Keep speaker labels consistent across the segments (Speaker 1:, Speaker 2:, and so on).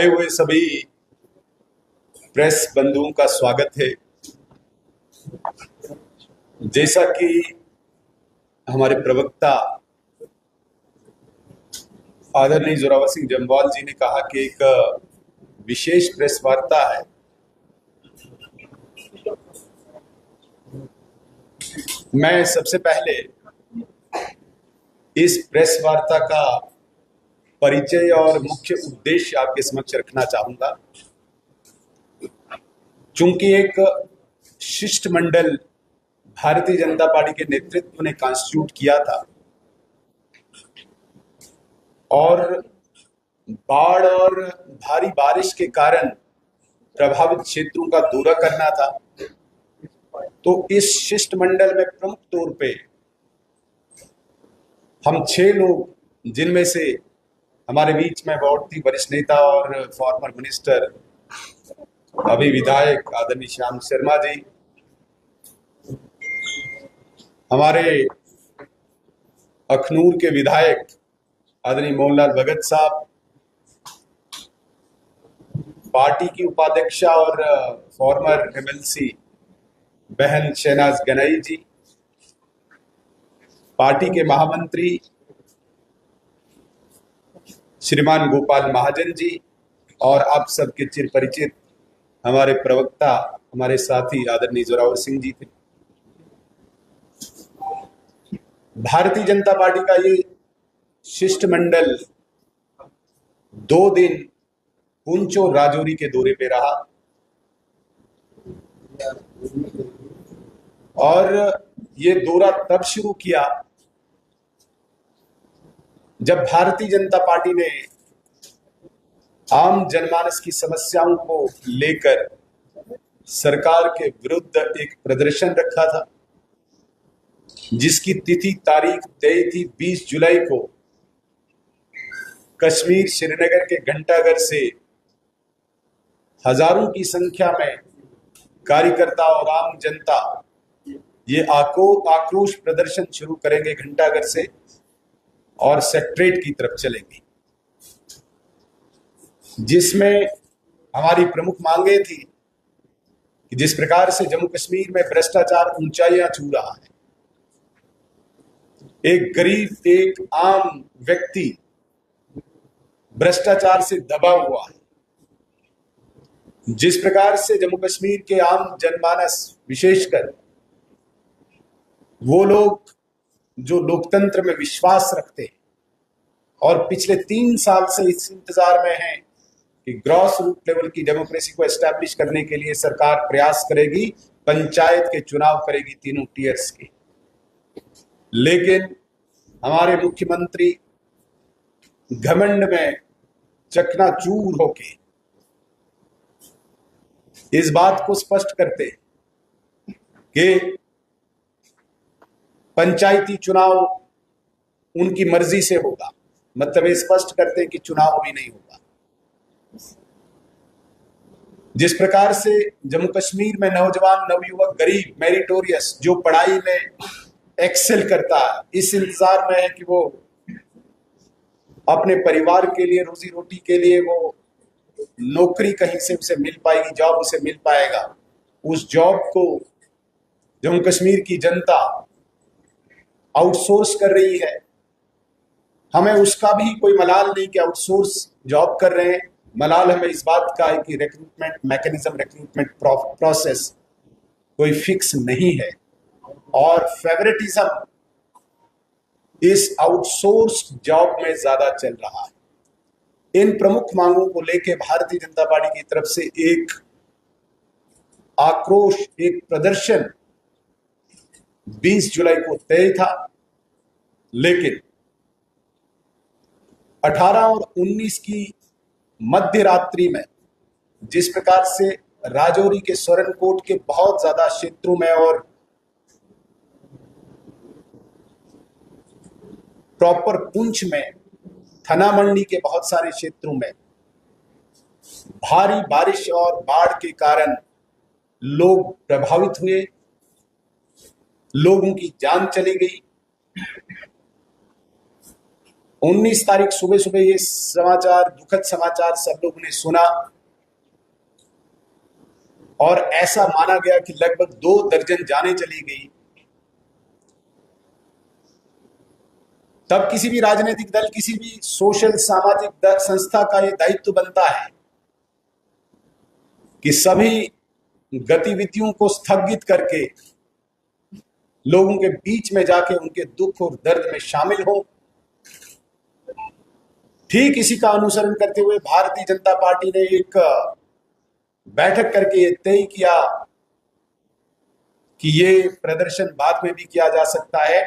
Speaker 1: आए हुए सभी प्रेस बंधुओं का स्वागत है। जैसा कि हमारे प्रवक्ता आदरणीय जोरावर सिंह जम्वाल जी ने कहा कि एक विशेष प्रेस वार्ता है, मैं सबसे पहले इस प्रेस वार्ता का परिचय और मुख्य उद्देश्य आपके समक्ष रखना चाहूंगा। चूंकि एक शिष्टमंडल भारतीय जनता पार्टी के नेतृत्व ने कॉन्स्टिट्यूट किया था और बाढ़ और भारी बारिश के कारण प्रभावित क्षेत्रों का दौरा करना था, तो इस शिष्टमंडल में प्रमुख तौर पे हम 6 लोग, जिनमें से हमारे बीच में बहुत ही वरिष्ठ नेता और फॉर्मर मिनिस्टर अभी विधायक आदरणीय श्याम शर्मा जी, हमारे अखनूर के विधायक आदरणीय मोहनलाल भगत साहब, पार्टी की उपाध्यक्षा और फॉर्मर एमएलसी बहन शहनाज गनई जी, पार्टी के महामंत्री श्रीमान गोपाल महाजन जी और आप सबके चिर परिचित हमारे प्रवक्ता, हमारे साथी आदरणीय जोरावर सिंह जी थे। भारतीय जनता पार्टी का ये शिष्टमंडल 2 दिन पुंछ और राजौरी के दौरे पे रहा और ये दौरा तब शुरू किया जब भारतीय जनता पार्टी ने आम जनमानस की समस्याओं को लेकर सरकार के विरुद्ध एक प्रदर्शन रखा था, जिसकी तिथि तारीख तय थी 20 जुलाई को कश्मीर श्रीनगर के घंटाघर से हजारों की संख्या में कार्यकर्ता और आम जनता ये आक्रोश प्रदर्शन शुरू करेंगे घंटाघर से और सेक्रेटरीट की तरफ चलेंगे, जिसमें हमारी प्रमुख मांगे थी कि जिस प्रकार से जम्मू कश्मीर में भ्रष्टाचार ऊंचाइयां छू रहा है, एक गरीब, एक आम व्यक्ति भ्रष्टाचार से दबा हुआ है, जिस प्रकार से जम्मू कश्मीर के आम जनमानस, विशेषकर वो लोग जो लोकतंत्र में विश्वास रखते हैं और पिछले 3 साल से इस इंतजार में हैं कि ग्रॉस रूट लेवल की डेमोक्रेसी को एस्टैब्लिश करने के लिए सरकार प्रयास करेगी, पंचायत के चुनाव करेगी तीनों टीयर्स के। लेकिन हमारे मुख्यमंत्री घमंड में चकनाचूर होके इस बात को स्पष्ट करते कि पंचायती चुनाव उनकी मर्जी से होगा, मतलब ये स्पष्ट करते हैं कि चुनाव भी नहीं होगा। जिस प्रकार से जम्मू कश्मीर में नौजवान, नवयुवक, गरीब, मेरिटोरियस जो पढ़ाई में एक्सेल करता है, इस इंतजार में है कि वो अपने परिवार के लिए, रोजी रोटी के लिए वो नौकरी कहीं से उसे मिल पाएगी, जॉब उसे मिल पाएगा, उस जॉब को जम्मू कश्मीर की जनता आउटसोर्स कर रही है। हमें उसका भी कोई मलाल नहीं कि आउटसोर्स जॉब कर रहे हैं, मलाल हमें इस बात का है कि रिक्रूटमेंट मैकेनिज्म, रिक्रूटमेंट प्रोसेस कोई फिक्स नहीं है और फेवरेटिज्म इस आउटसोर्स जॉब में ज्यादा चल रहा है। इन प्रमुख मांगों को लेकर भारतीय जनता पार्टी की तरफ से एक आक्रोश, एक प्रदर्शन 20 जुलाई को तय था, लेकिन 18 और 19 की मध्य रात्रि में जिस प्रकार से राजौरी के स्वरणकोट के बहुत ज्यादा क्षेत्रों में और प्रॉपर पुंछ में, थना मंडी के बहुत सारे क्षेत्रों में भारी बारिश और बाढ़ के कारण लोग प्रभावित हुए, लोगों की जान चली गई 19 तारीख सुबह सुबह ये समाचार, दुखद समाचार सब लोगों ने सुना और ऐसा माना गया कि लगभग 2 दर्जन जानें चली गई। तब किसी भी राजनीतिक दल, किसी भी सोशल सामाजिक संस्था का ये दायित्व बनता है कि सभी गतिविधियों को स्थगित करके लोगों के बीच में जाके उनके दुख और दर्द में शामिल हो। ठीक इसी का अनुसरण करते हुए भारतीय जनता पार्टी ने एक बैठक करके ये तय किया कि ये प्रदर्शन बाद में भी किया जा सकता है।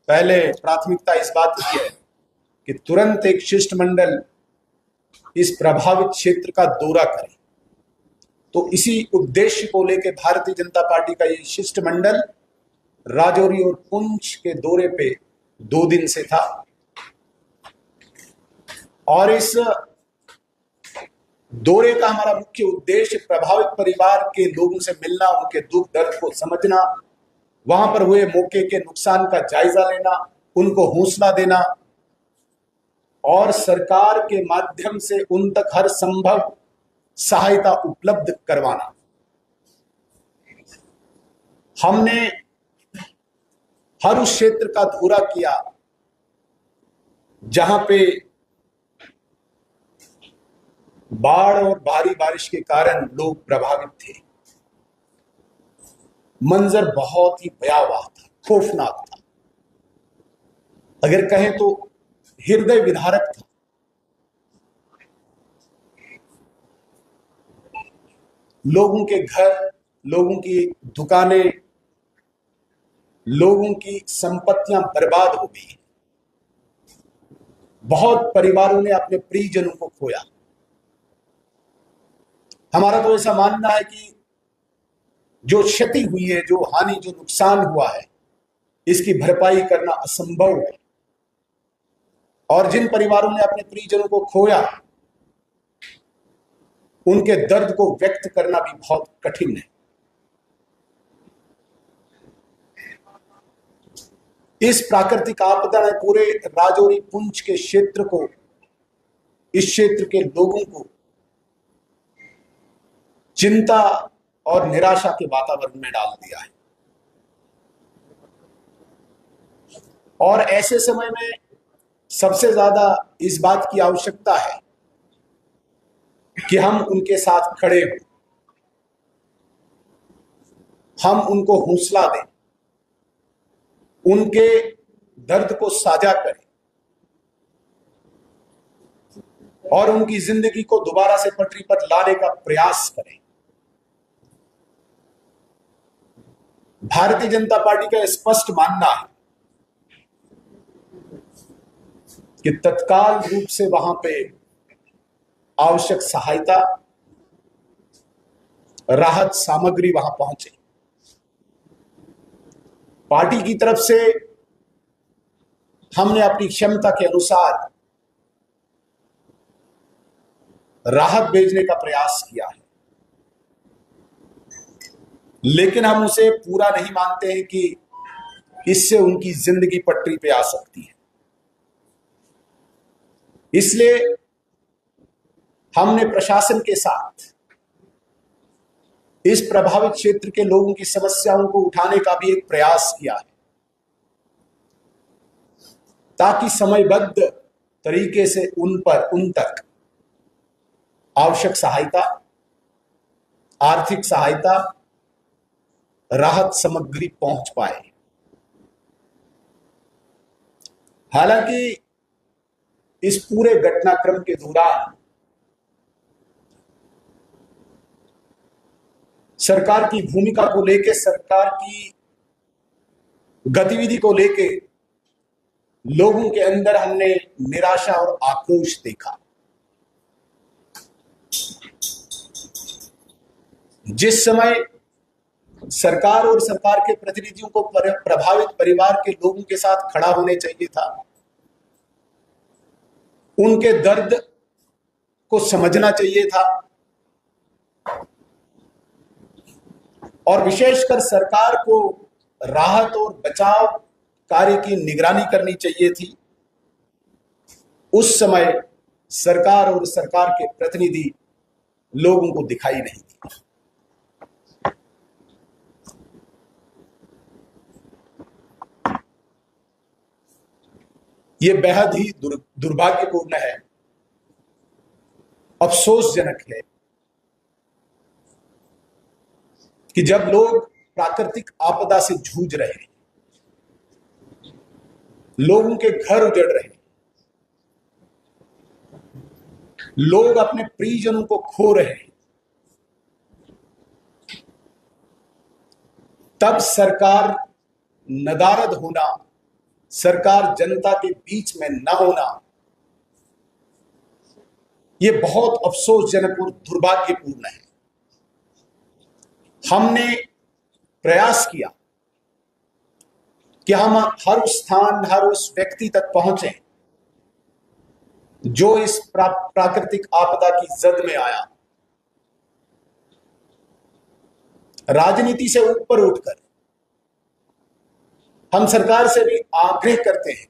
Speaker 1: पहले प्राथमिकता इस बात की है कि तुरंत एक शिष्टमंडल इस प्रभावित क्षेत्र का दौरा करे। तो इसी उद्देश्य को लेकर भारतीय जनता पार्टी का ये शिष्टमंडल राजौरी और पुंछ के दौरे पे 2 दिन से था और इस दौरे का हमारा मुख्य उद्देश्य प्रभावित परिवार के लोगों से मिलना, उनके दुख दर्द को समझना, वहां पर हुए मौके के नुकसान का जायजा लेना, उनको हौसला देना और सरकार के माध्यम से उन तक हर संभव सहायता उपलब्ध करवाना। हमने हर उस क्षेत्र का दौरा किया जहां पे बाढ़ और भारी बारिश के कारण लोग प्रभावित थे। मंजर बहुत ही भयावह था, खौफनाक था, अगर कहें तो हृदय विदारक था। लोगों के घर, लोगों की दुकानें, लोगों की संपत्तियां बर्बाद हो गई। बहुत परिवारों ने अपने प्रियजनों को खोया। हमारा तो ऐसा मानना है कि जो क्षति हुई है, जो हानि, जो नुकसान हुआ है, इसकी भरपाई करना असंभव है और जिन परिवारों ने अपने प्रियजनों को खोया उनके दर्द को व्यक्त करना भी बहुत कठिन है। इस प्राकृतिक आपदा ने पूरे राजौरी पुंछ के क्षेत्र को, इस क्षेत्र के लोगों को चिंता और निराशा के वातावरण में डाल दिया है और ऐसे समय में सबसे ज्यादा इस बात की आवश्यकता है कि हम उनके साथ खड़े हों, हम उनको हौसला दें, उनके दर्द को साझा करें और उनकी जिंदगी को दोबारा से पटरी पर लाने का प्रयास करें। भारतीय जनता पार्टी का स्पष्ट मानना है कि तत्काल रूप से वहां पे आवश्यक सहायता, राहत सामग्री वहां पहुंचे। पार्टी की तरफ से हमने अपनी क्षमता के अनुसार राहत भेजने का प्रयास किया है, लेकिन हम उसे पूरा नहीं मानते हैं कि इससे उनकी जिंदगी पटरी पे आ सकती है। इसलिए हमने प्रशासन के साथ इस प्रभावित क्षेत्र के लोगों की समस्याओं को उठाने का भी एक प्रयास किया है ताकि समयबद्ध तरीके से उन तक आवश्यक सहायता, आर्थिक सहायता, राहत सामग्री पहुंच पाए। हालांकि इस पूरे घटनाक्रम के दौरान सरकार की भूमिका को लेकर, सरकार की गतिविधि को लेकर लोगों के अंदर हमने निराशा और आक्रोश देखा। जिस समय सरकार और सरकार के प्रतिनिधियों को प्रभावित परिवार के लोगों के साथ खड़ा होने चाहिए था, उनके दर्द को समझना चाहिए था और विशेषकर सरकार को राहत और बचाव कार्य की निगरानी करनी चाहिए थी, उस समय सरकार और सरकार के प्रतिनिधि लोगों को दिखाई नहीं दी। ये बेहद ही दुर्भाग्यपूर्ण है, अफसोसजनक है कि जब लोग प्राकृतिक आपदा से जूझ रहे हैं, लोगों के घर उजड़ रहे हैं, लोग अपने प्रियजनों को खो रहे हैं, तब सरकार नदारद होना, सरकार जनता के बीच में न होना, यह बहुत अफसोसजनक और दुर्भाग्यपूर्ण है। हमने प्रयास किया कि हम हर उस स्थान, हर उस व्यक्ति तक पहुंचे जो इस प्राकृतिक आपदा की जद में आया। राजनीति से ऊपर उठकर हम सरकार से भी आग्रह करते हैं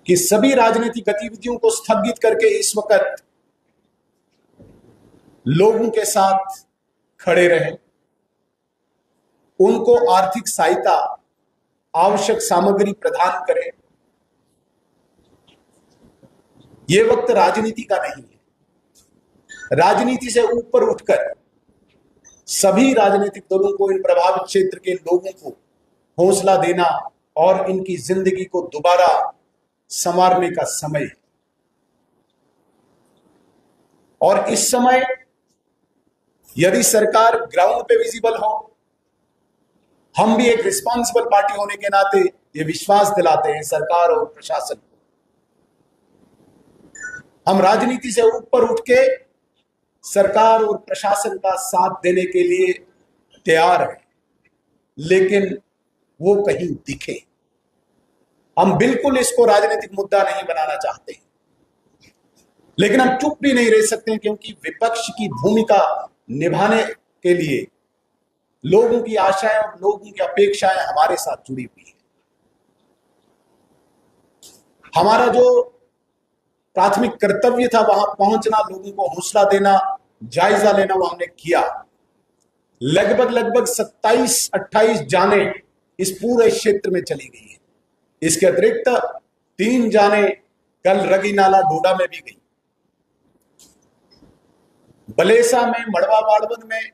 Speaker 1: कि सभी राजनीतिक गतिविधियों को स्थगित करके इस वक्त लोगों के साथ खड़े रहें, उनको आर्थिक सहायता, आवश्यक सामग्री प्रदान करें। यह वक्त राजनीति का नहीं है। राजनीति से ऊपर उठकर सभी राजनीतिक दलों को इन प्रभावित क्षेत्र के लोगों को हौसला देना और इनकी जिंदगी को दोबारा संवारने का समय है। और इस समय यदि सरकार ग्राउंड पे विजिबल हो, हम भी एक रिस्पॉन्सिबल पार्टी होने के नाते ये विश्वास दिलाते हैं सरकार और प्रशासन को, हम राजनीति से ऊपर उठ के सरकार और प्रशासन का साथ देने के लिए तैयार हैं, लेकिन वो कहीं दिखे। हम बिल्कुल इसको राजनीतिक मुद्दा नहीं बनाना चाहते, लेकिन हम चुप भी नहीं रह सकते, क्योंकि विपक्ष की भूमिका निभाने के लिए लोगों की आशाएं और लोगों की अपेक्षाएं हमारे साथ जुड़ी हुई है। हमारा जो प्राथमिक कर्तव्य था वहां पहुंचना, लोगों को हौसला देना, जायजा लेना, वो हमने किया। लगभग 27-28 जाने इस पूरे क्षेत्र में चली गई है। इसके अतिरिक्त 3 जाने कल रगी नाला डोडा में भी गई, बलेसा में, मड़वा बाड़वन में,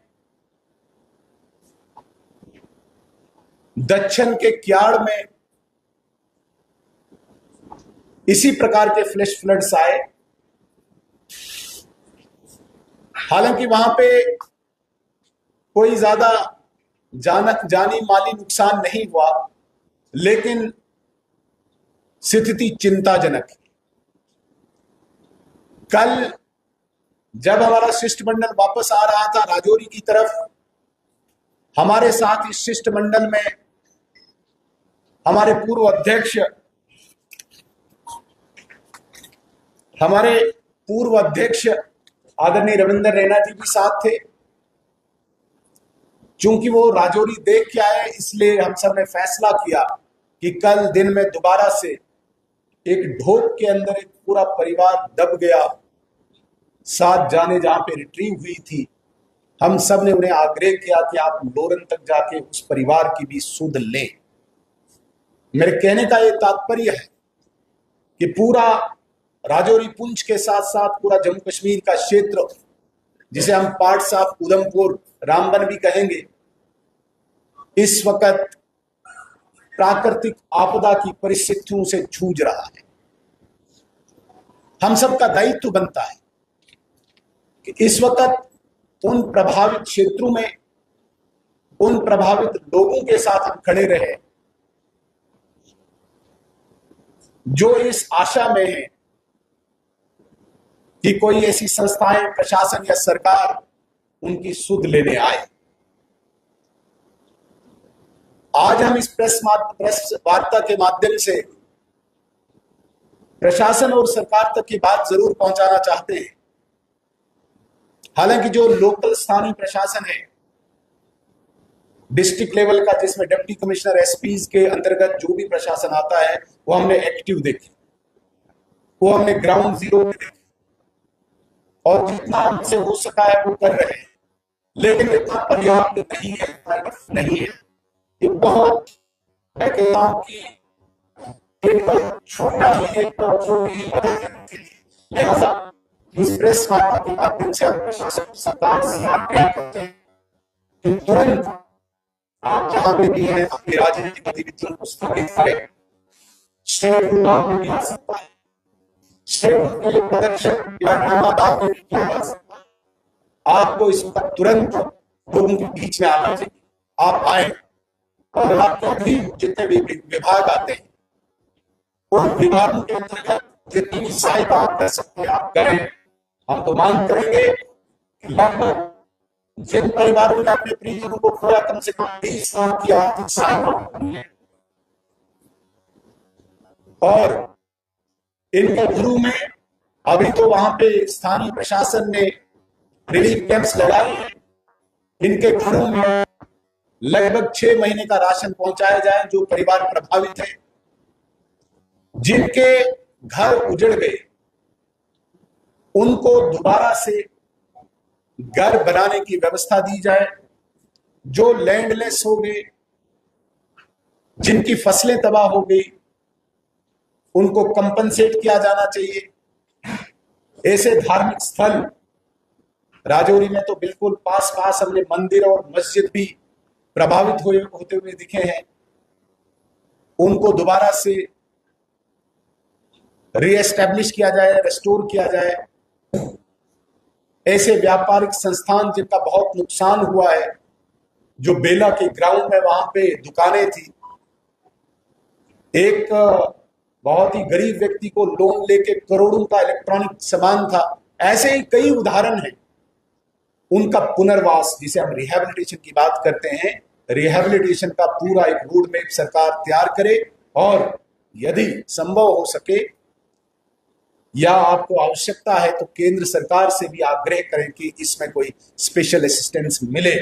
Speaker 1: दक्षिण के क्याड़ में इसी प्रकार के फ्लैश फ्लड्स आए। हालांकि वहां पे कोई ज्यादा जानी माली नुकसान नहीं हुआ, लेकिन स्थिति चिंताजनक है। कल जब हमारा शिष्टमंडल वापस आ रहा था राजौरी की तरफ, हमारे साथ इस शिष्टमंडल में हमारे पूर्व अध्यक्ष आदरणीय रविंद्र रैना जी भी साथ थे। चूंकि वो राजौरी देख के आए, इसलिए हम सब ने फैसला किया कि कल दिन में दोबारा से एक ढोक के अंदर एक पूरा परिवार दब गया, 7 जाने जहां पे रिट्रीव हुई थी। हम सब ने उन्हें आग्रह किया कि आप लोरन तक जाके उस परिवार की भी सुध लें। मेरे कहने का ये तात्पर्य है कि पूरा राजौरी पुंछ के साथ साथ पूरा जम्मू कश्मीर का क्षेत्र, जिसे हम पार्ट्स ऑफ उधमपुर, रामबन भी कहेंगे, इस वक्त प्राकृतिक आपदा की परिस्थितियों से जूझ रहा है। हम सबका दायित्व बनता है कि इस वक्त उन प्रभावित क्षेत्रों में, उन प्रभावित लोगों के साथ हम खड़े रहे जो इस आशा में है कि कोई ऐसी संस्थाएं, प्रशासन या सरकार उनकी सुध लेने आए। आज हम इस प्रेस वार्ता के माध्यम से प्रशासन और सरकार तक की बात जरूर पहुंचाना चाहते हैं। हालांकि जो लोकल स्थानीय प्रशासन है, डिस्ट्रिक्ट लेवल का, जिसमें डिप्टी कमिश्नर, एसपीज के अंतर्गत जो भी प्रशासन आता है, वो हमने एक्टिव देखे। वो हमने ग्राउंड जीरो पे देखी और जितना हमसे हो सका है वो कर रहे हैं, लेकिन इतना पर्याप्त नहीं है, नहीं है। ये बहुत, मैं कहता हूं कि एक छोटा ही लिहाजा इस प्रेस वार्ता के माध्यम से हम प्रशासन सरकार से आग्रह करते हैं कि तुरंत आप जहां पे भी हैं अपनी राजनीतिक गतिविधियों को स्थगित करें। शेयर नहीं आ सकता है, शेयर के लिए प्रदर्शन या ड्रामा नहीं किया जा सकता। आपको इस पर तुरंत लोगों के बीच में आना चाहिए। आप आए और आपके भी जितने भी विभाग आते हैं उन विभागों के अंतर्गत जितनी सहायता आप कर सकते हैं आप करें। हम तो मांग करेंगे कि लगभग जिन परिवारों ने अपने प्रियजनों को खोया कम से कम 20 साल की आर्थिक सहायता और इनके घरों में अभी तो वहां पे स्थानीय प्रशासन ने रिलीफ कैंप्स लगाए हैं। इनके घरों में लगभग 6 महीने का राशन पहुंचाया जाए जो परिवार प्रभावित है, जिनके घर उजड़ गए उनको दोबारा से घर बनाने की व्यवस्था दी जाए। जो लैंडलेस हो गए, जिनकी फसलें तबाह हो गई, उनको कंपनसेट किया जाना चाहिए। ऐसे धार्मिक स्थल राजौरी में तो बिल्कुल पास पास हमने मंदिर और मस्जिद भी प्रभावित होते हुए दिखे हैं, उनको दोबारा से रीएस्टैब्लिश किया जाए, रेस्टोर किया जाए। ऐसे व्यापारिक संस्थान जिनका बहुत नुकसान हुआ है, जो बेला के ग्राउंड में वहां पे दुकानें थी, एक बहुत ही गरीब व्यक्ति को लोन लेके करोड़ों का इलेक्ट्रॉनिक सामान था, ऐसे ही कई उदाहरण हैं। उनका पुनर्वास, जिसे हम रिहैबिलिटेशन की बात करते हैं, रिहैबिलिटेशन का पूरा एक रोड मैप सरकार तैयार करे और यदि संभव हो सके या आपको आवश्यकता है तो केंद्र सरकार से भी आग्रह करें कि इसमें कोई स्पेशल असिस्टेंस मिले।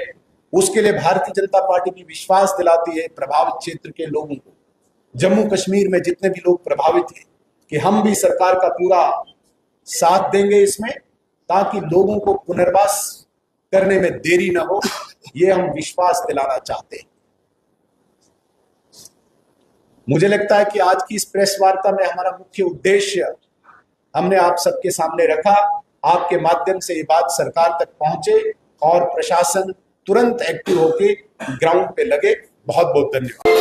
Speaker 1: उसके लिए भारतीय जनता पार्टी भी विश्वास दिलाती है प्रभावित क्षेत्र के लोगों को, जम्मू कश्मीर में जितने भी लोग प्रभावित हैं, कि हम भी सरकार का पूरा साथ देंगे इसमें, ताकि लोगों को पुनर्वास करने में देरी ना हो। ये हम विश्वास दिलाना चाहते हैं। मुझे लगता है कि आज की इस प्रेस वार्ता में हमारा मुख्य उद्देश्य हमने आप सबके सामने रखा। आपके माध्यम से ये बात सरकार तक पहुंचे और प्रशासन तुरंत एक्टिव होके ग्राउंड पे लगे। बहुत बहुत धन्यवाद।